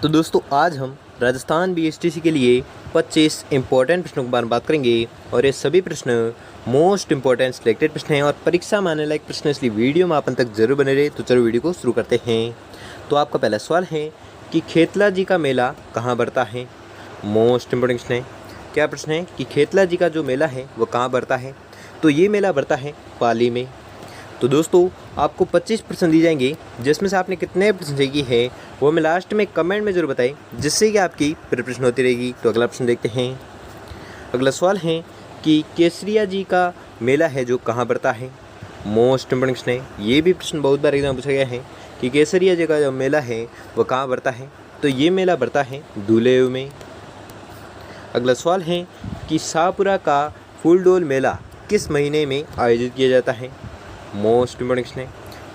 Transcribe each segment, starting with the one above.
तो दोस्तों आज हम राजस्थान बीएसटीसी के लिए 25 इम्पोर्टेंट प्रश्नों के बारे में बात करेंगे और ये सभी प्रश्न मोस्ट इम्पोर्टेंट सिलेक्टेड प्रश्न हैं और परीक्षा में आने लायक प्रश्न, इसलिए वीडियो में आप अंत तक जरूर बने रहे। तो चलो वीडियो को शुरू करते हैं। तो आपका पहला सवाल है कि खेतला जी का मेला कहाँ बढ़ता है। मोस्ट इम्पोर्टेंट प्रश्न है। क्या प्रश्न है कि खेतला जी का जो मेला है वो कहाँ बढ़ता है। तो ये मेला बढ़ता है पाली में। तो दोस्तों आपको 25% दी जाएंगे, जिसमें से आपने कितने प्रश्न सही की है वो मैं लास्ट में कमेंट में जरूर बताएं, जिससे कि आपकी प्रिपरेशन होती रहेगी। तो अगला प्रश्न देखते हैं। अगला सवाल है कि केसरिया जी का मेला है जो कहाँ बढ़ता है। मोस्ट इम्पोर्टेंट प्रश्न है। ये भी प्रश्न बहुत बार एग्जाम पूछा गया है कि केसरिया जी का जो मेला है वो कहाँ बढ़ता है। तो ये मेला बढ़ता है धुलेव में। अगला सवाल है कि शाहपुरा का फूलडोल मेला किस महीने में आयोजित किया जाता है। मोस्ट इम्पोर्टेंट प्रश्न है।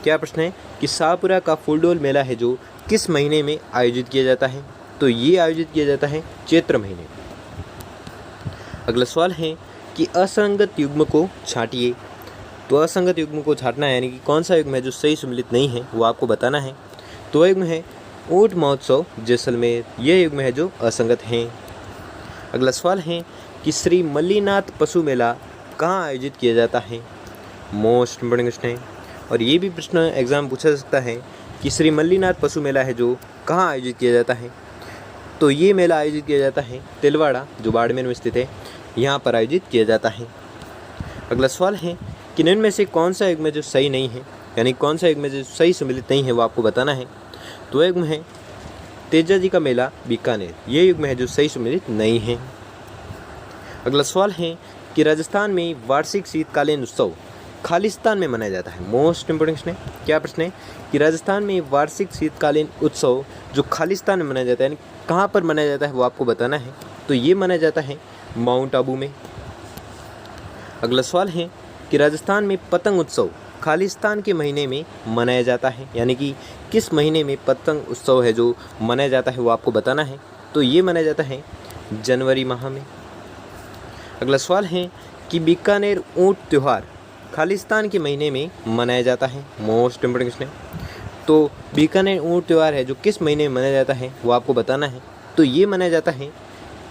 क्या प्रश्न है कि शाहपुरा का फूलडोल मेला है जो किस महीने में आयोजित किया जाता है। तो ये आयोजित किया जाता है चैत्र महीने। अगला सवाल है कि असंगत युग्म को छांटिए। तो असंगत युग्म को छांटना है, यानी कि कौन सा युग्म है जो सही सम्मिलित नहीं है वो आपको बताना है। तो युग्म है ऊंट महोत्सव जैसलमेर, यह युग्म है जो असंगत हैं। अगला सवाल है कि श्री मल्लीनाथ पशु मेला कहाँ आयोजित किया जाता है। मोस्ट इम्पोर्टेंट क्वेश्चन है और ये भी प्रश्न एग्जाम पूछा जा सकता है कि श्री मल्लीनाथ पशु मेला है जो कहाँ आयोजित किया जाता है। तो ये मेला आयोजित किया जाता है तिलवाड़ा, जो बाड़मेर में स्थित है, यहाँ पर आयोजित किया जाता है। अगला सवाल है कि निम्न में से कौन सा युग्म है जो सही नहीं है, यानी कौन सा युग्म है जो सही सम्मिलित नहीं है वो आपको बताना है। तो युग्म है तेजा जी का मेला बीकानेर, ये युग्म है जो सही सम्मिलित नहीं है। अगला सवाल है कि राजस्थान में वार्षिक शीतकालीन उत्सव खालिस्तान में मनाया जाता है। मोस्ट इम्पोर्टेंट प्रश्न है। क्या प्रश्न है कि राजस्थान में वार्षिक शीतकालीन उत्सव जो खालिस्तान में मनाया जाता है, यानी कहाँ पर मनाया जाता है वो आपको बताना है। तो ये मनाया जाता है माउंट आबू में। अगला सवाल है कि राजस्थान में पतंग उत्सव खालिस्तान के महीने में मनाया जाता है, यानी कि किस महीने में पतंग उत्सव है जो मनाया जाता है वो आपको बताना है। तो ये मनाया जाता है जनवरी माह में। अगला सवाल है कि बीकानेर ऊंट त्यौहार खालिस्तान के महीने में मनाया जाता है। मोस्ट इम्पोर्टेंट क्वेश्चन है। तो बीकानेर ऊंट त्यौहार है जो किस महीने में मनाया जाता है वो आपको बताना है। तो ये मनाया जाता है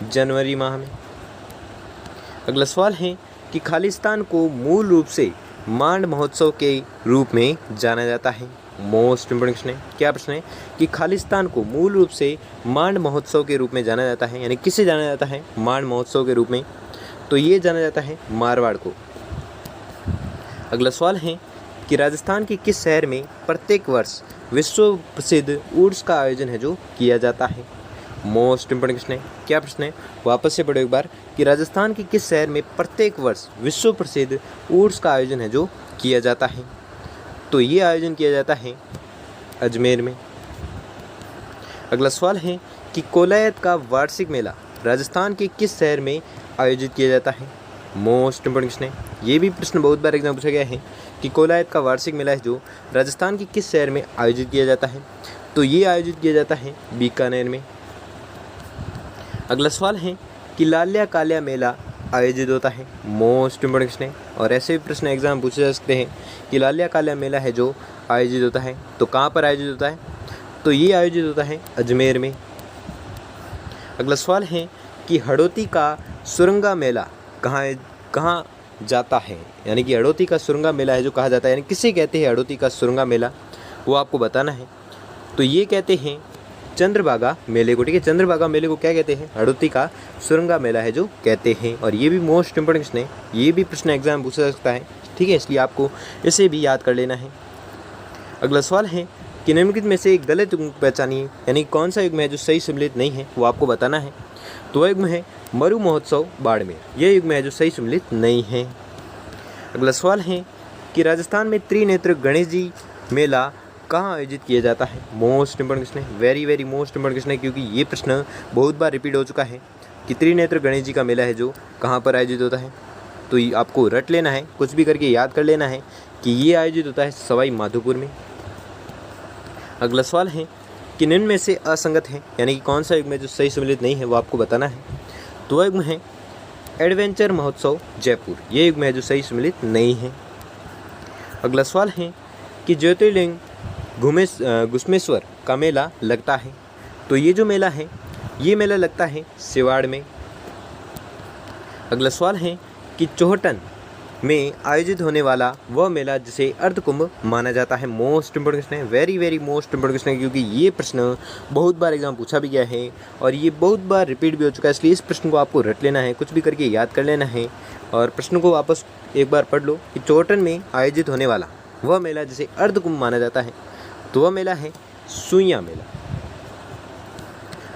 जनवरी माह में। अगला सवाल है कि खालिस्तान को मूल रूप से मांड महोत्सव के रूप में जाना जाता है। मोस्ट इम्पोर्टेंट क्वेश्चन है। क्या प्रश्न है कि खालिस्तान को मूल रूप से मांड महोत्सव के रूप में जाना जाता है, यानी किसे जाना जाता है मांड महोत्सव के रूप में। तो ये जाना जाता है मारवाड़ को। अगला सवाल है कि राजस्थान के किस शहर में प्रत्येक वर्ष विश्व प्रसिद्ध उर्स का आयोजन है जो किया जाता है। मोस्ट इम्पोर्टेंट क्वेश्चन है। क्या प्रश्न है वापस से पढ़ो एक बार कि राजस्थान के किस शहर में प्रत्येक वर्ष विश्व प्रसिद्ध उर्स का आयोजन है जो किया जाता है। तो ये आयोजन किया जाता है अजमेर में। अगला सवाल है कि कोलायत का वार्षिक मेला राजस्थान के किस शहर में आयोजित किया जाता है। मोस्ट इम्पोर्टेंट क्वेश्चन है। ये भी प्रश्न बहुत बार एग्जाम पूछा गया है कि कोलायत का वार्षिक मेला है जो राजस्थान के किस शहर में आयोजित किया जाता है। तो ये आयोजित किया जाता है बीकानेर में। अगला सवाल है कि लाल्या काल्या मेला आयोजित होता है। मोस्ट इम्पोर्टेंट क्वेश्चन है और ऐसे भी प्रश्न एग्जाम पूछे जा सकते हैं कि लाल्या काल्या मेला है जो आयोजित होता है तो कहाँ पर आयोजित होता है। तो ये आयोजित होता है अजमेर में। अगला सवाल है कि हड़ौती का सुरंगा मेला कहाँ जाता है, यानी कि हड़ौती का सुरंगा मेला है जो कहा जाता है, यानी किसे कहते हैं हड़ौती का सुरंगा मेला वो आपको बताना है। तो ये कहते हैं चंद्रभागा मेले को। ठीक है, चंद्रभागा मेले को क्या कहते हैं, हड़ौती का सुरंगा मेला है जो कहते हैं। और ये भी मोस्ट इंपोर्टेंट प्रश्न है, ये भी प्रश्न एग्जाम पूछा जा सकता है। ठीक है, इसलिए आपको इसे भी याद कर लेना है। अगला सवाल है कि निम्नलिखित में से एक गलत युग्म पहचानिए, यानी कौन सा युग्म है जो सही सम्मिलित नहीं है वो आपको बताना है। तो वह युग्म है मरु महोत्सव बाड़मेर, यह युग्म है जो सही सम्मिलित नहीं है। अगला सवाल है कि राजस्थान में त्रिनेत्र गणेश जी मेला कहाँ आयोजित किया जाता है। मोस्ट इंपोर्टेंट क्वेश्चन है, वेरी मोस्ट इंपोर्टेंट क्वेश्चन है, क्योंकि ये प्रश्न बहुत बार रिपीट हो चुका है कि त्रिनेत्र गणेश जी का मेला है जो कहाँ पर आयोजित होता है। तो ये आपको रट लेना है, कुछ भी करके याद कर लेना है कि ये आयोजित होता है सवाई माधोपुर में। अगला सवाल है कि निम्न में से असंगत है, यानी कि कौन सा युग्म है जो सही सम्मिलित नहीं है वो आपको बताना है। तो वह युग्म है एडवेंचर महोत्सव जयपुर, ये युग्म है जो सही सम्मिलित नहीं है। अगला सवाल है कि ज्योतिर्लिंग घुमेश्वर का मेला लगता है। तो ये जो मेला है, ये मेला लगता है सिवाड़ में। अगला सवाल है कि चौहटन में आयोजित होने वाला वह मेला जिसे अर्धकुंभ माना जाता है। मोस्ट इंपोर्टेंट क्वेश्चन है, वेरी मोस्ट इंपोर्टेंट क्वेश्चन है, क्योंकि ये प्रश्न बहुत बार एग्जाम पूछा भी गया है और ये बहुत बार रिपीट भी हो चुका है। इसलिए इस प्रश्न को आपको रट लेना है, कुछ भी करके याद कर लेना है और प्रश्न को वापस एक बार पढ़ लो कि चौहटन में आयोजित होने वाला वह मेला जिसे अर्धकुंभ माना जाता है, तो वह मेला है सुइयां मेला।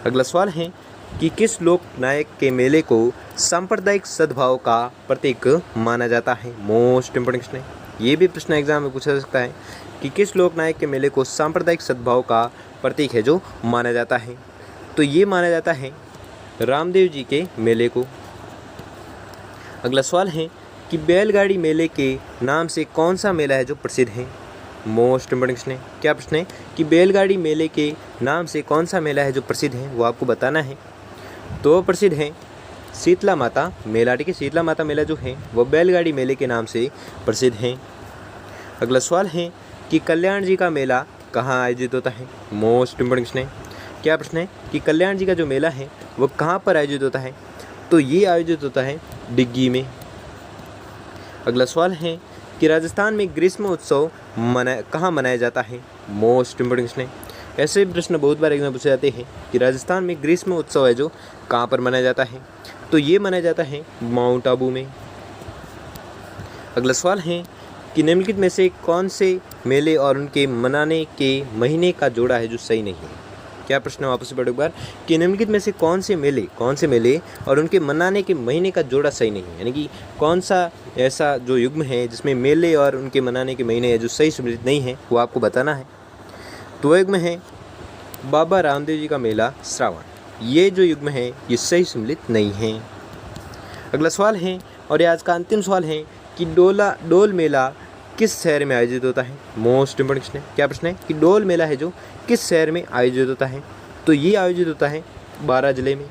अगला सवाल है कि किस लोक नायक के मेले को सांप्रदायिक सद्भाव का प्रतीक माना जाता है। मोस्ट इंपोर्टेंट क्वेश्चन है, ये भी प्रश्न एग्जाम में पूछा जा सकता है कि किस लोक नायक के मेले को सांप्रदायिक सद्भाव का प्रतीक है जो माना जाता है, तो ये माना जाता है रामदेव जी के मेले को। अगला सवाल है कि बैलगाड़ी मेले के नाम से कौन सा मेला है जो प्रसिद्ध है। मोस्ट इंपोर्टेंट क्वेश्चन है, क्या प्रश्न है कि बैलगाड़ी मेले के नाम से कौन सा मेला है जो प्रसिद्ध है, वो आपको बताना है। तो प्रसिद्ध है शीतला माता मेला। ठीक है, शीतला माता मेला जो है वह बैलगाड़ी मेले के नाम से प्रसिद्ध है। अगला सवाल है कि कल्याण जी का मेला कहाँ आयोजित होता है। मोस्ट इंपोर्टेंट क्वेश्चन है, क्या प्रश्न है कि कल्याण जी का जो मेला है वह कहाँ पर आयोजित होता है, तो ये आयोजित होता है डिग्गी में। अगला सवाल है कि राजस्थान में ग्रीष्म उत्सव कहाँ मनाया जाता है। मोस्ट इंपोर्टेंट क्वेश्चन है, ऐसे प्रश्न बहुत बार एग्जाम पूछे जाते हैं कि राजस्थान में ग्रीष्म उत्सव है जो कहाँ पर मनाया जाता है, तो ये मनाया जाता है माउंट आबू में। अगला सवाल है कि निम्नलिखित में से कौन से मेले और उनके मनाने के महीने का जोड़ा है जो सही नहीं है। क्या प्रश्न वापस से पढ़ो एक बार कि निम्नलिखित में से कौन से मेले और उनके मनाने के महीने का जोड़ा सही नहीं है, यानी कि कौन सा ऐसा जो युग्म है जिसमें मेले और उनके मनाने के महीने है जो सही सम्मिलित नहीं है, वो आपको बताना है। तो युग्म है बाबा रामदेव जी का मेला श्रावण, ये जो युग्म है ये सही सम्मिलित नहीं है। अगला सवाल है और ये आज का अंतिम सवाल है कि डोल मेला किस शहर में आयोजित होता है। मोस्ट इंपोर्टेंट क्वेश्चन है, क्या प्रश्न है कि डोल मेला है जो किस शहर में आयोजित होता है, तो ये आयोजित होता है बारां जिले में।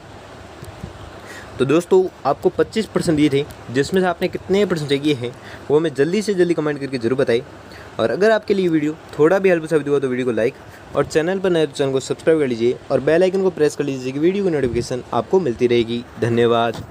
तो दोस्तों आपको 25% दिए थे, जिसमें से आपने कितने परसेंट चाहिए हैं वो हमें जल्दी से जल्दी कमेंट करके जरूर बताइए। और अगर आपके लिए वीडियो थोड़ा भी हेल्प साबित हुआ तो वीडियो को लाइक और चैनल पर नए तो चैनल को सब्सक्राइब कर लीजिए और बेल आइकन को प्रेस कर लीजिए कि वीडियो की नोटिफिकेशन आपको मिलती रहेगी। धन्यवाद।